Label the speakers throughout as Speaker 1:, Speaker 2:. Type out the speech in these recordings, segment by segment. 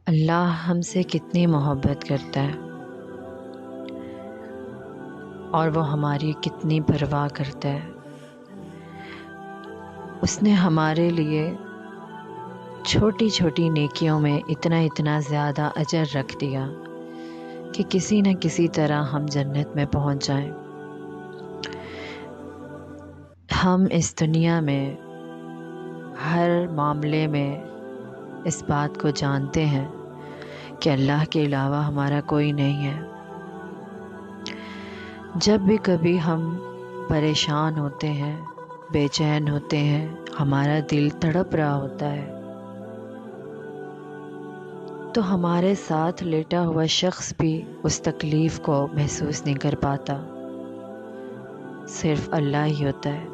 Speaker 1: اللہ ہم سے کتنی محبت کرتا ہے اور وہ ہماری کتنی پرواہ کرتا ہے۔ اس نے ہمارے لیے چھوٹی چھوٹی نیکیوں میں اتنا زیادہ اجر رکھ دیا کہ کسی نہ کسی طرح ہم جنت میں پہنچ جائیں۔ ہم اس دنیا میں ہر معاملے میں اس بات کو جانتے ہیں کہ اللہ کے علاوہ ہمارا کوئی نہیں ہے۔ جب بھی کبھی ہم پریشان ہوتے ہیں، بے چین ہوتے ہیں، ہمارا دل تڑپ رہا ہوتا ہے، تو ہمارے ساتھ لیٹا ہوا شخص بھی اس تکلیف کو محسوس نہیں کر پاتا۔ صرف اللہ ہی ہوتا ہے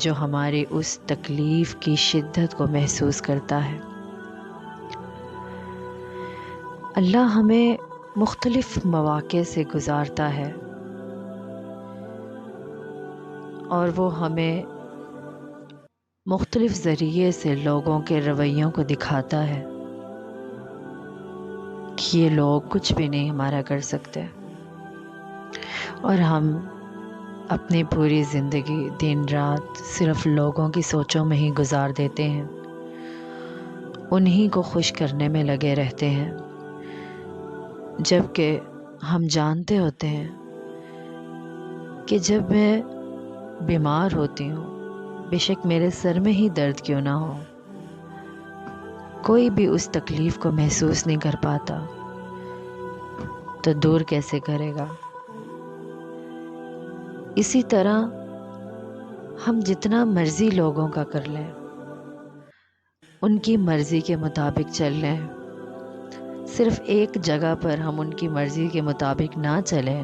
Speaker 1: جو ہماری اس تکلیف کی شدت کو محسوس کرتا ہے۔ اللہ ہمیں مختلف مواقع سے گزارتا ہے اور وہ ہمیں مختلف ذریعے سے لوگوں کے رویوں کو دکھاتا ہے کہ یہ لوگ کچھ بھی نہیں ہمارا کر سکتے، اور ہم اپنی پوری زندگی دن رات صرف لوگوں کی سوچوں میں ہی گزار دیتے ہیں، انہی کو خوش کرنے میں لگے رہتے ہیں، جبکہ ہم جانتے ہوتے ہیں کہ جب میں بیمار ہوتی ہوں، بے شک میرے سر میں ہی درد کیوں نہ ہو، کوئی بھی اس تکلیف کو محسوس نہیں کر پاتا، تو دور کیسے کرے گا؟ اسی طرح ہم جتنا مرضی لوگوں کا کر لیں، ان کی مرضی کے مطابق چل لیں، صرف ایک جگہ پر ہم ان کی مرضی کے مطابق نہ چلیں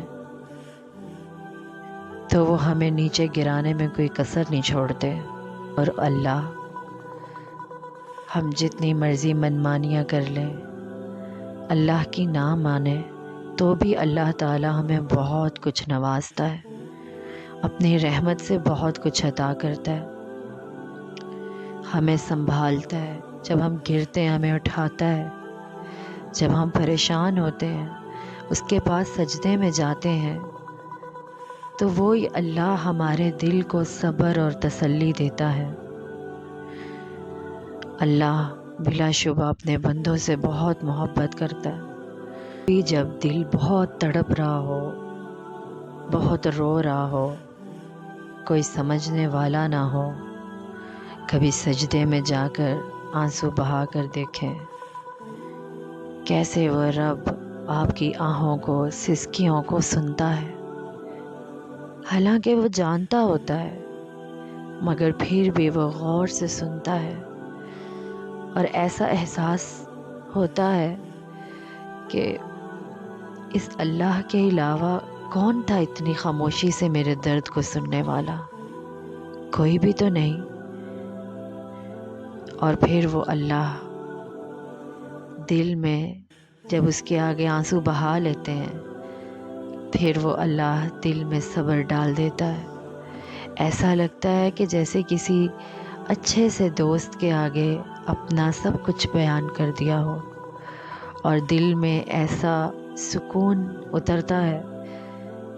Speaker 1: تو وہ ہمیں نیچے گرانے میں کوئی کسر نہیں چھوڑتے۔ اور اللہ، ہم جتنی مرضی منمانیاں کر لیں، اللہ کی نہ مانیں تو بھی اللہ تعالی ہمیں بہت کچھ نوازتا ہے، اپنی رحمت سے بہت کچھ عطا کرتا ہے، ہمیں سنبھالتا ہے، جب ہم گرتے ہیں ہمیں اٹھاتا ہے، جب ہم پریشان ہوتے ہیں اس کے پاس سجدے میں جاتے ہیں تو وہی اللہ ہمارے دل کو صبر اور تسلی دیتا ہے۔ اللہ بلا شبہ اپنے بندوں سے بہت محبت کرتا ہے۔ بھی جب دل بہت تڑپ رہا ہو، بہت رو رہا ہو، کوئی سمجھنے والا نہ ہو، کبھی سجدے میں جا کر آنسو بہا کر دیکھیں کیسے وہ رب آپ کی آہوں کو، سسکیوں کو سنتا ہے، حالانکہ وہ جانتا ہوتا ہے مگر پھر بھی وہ غور سے سنتا ہے، اور ایسا احساس ہوتا ہے کہ اس اللہ کے علاوہ کون تھا اتنی خاموشی سے میرے درد کو سننے والا؟ کوئی بھی تو نہیں۔ اور پھر وہ اللہ دل میں جب اس کے آگے آنسو بہا لیتے ہیں، پھر وہ اللہ دل میں صبر ڈال دیتا ہے۔ ایسا لگتا ہے کہ جیسے کسی اچھے سے دوست کے آگے اپنا سب کچھ بیان کر دیا ہو، اور دل میں ایسا سکون اترتا ہے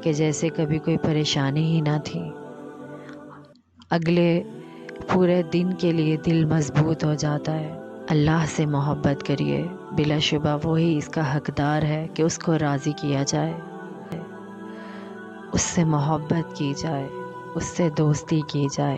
Speaker 1: کہ جیسے کبھی کوئی پریشانی ہی نہ تھی۔ اگلے پورے دن کے لیے دل مضبوط ہو جاتا ہے۔ اللہ سے محبت کریے، بلا شبہ وہی اس کا حقدار ہے کہ اس کو راضی کیا جائے، اس سے محبت کی جائے، اس سے دوستی کی جائے۔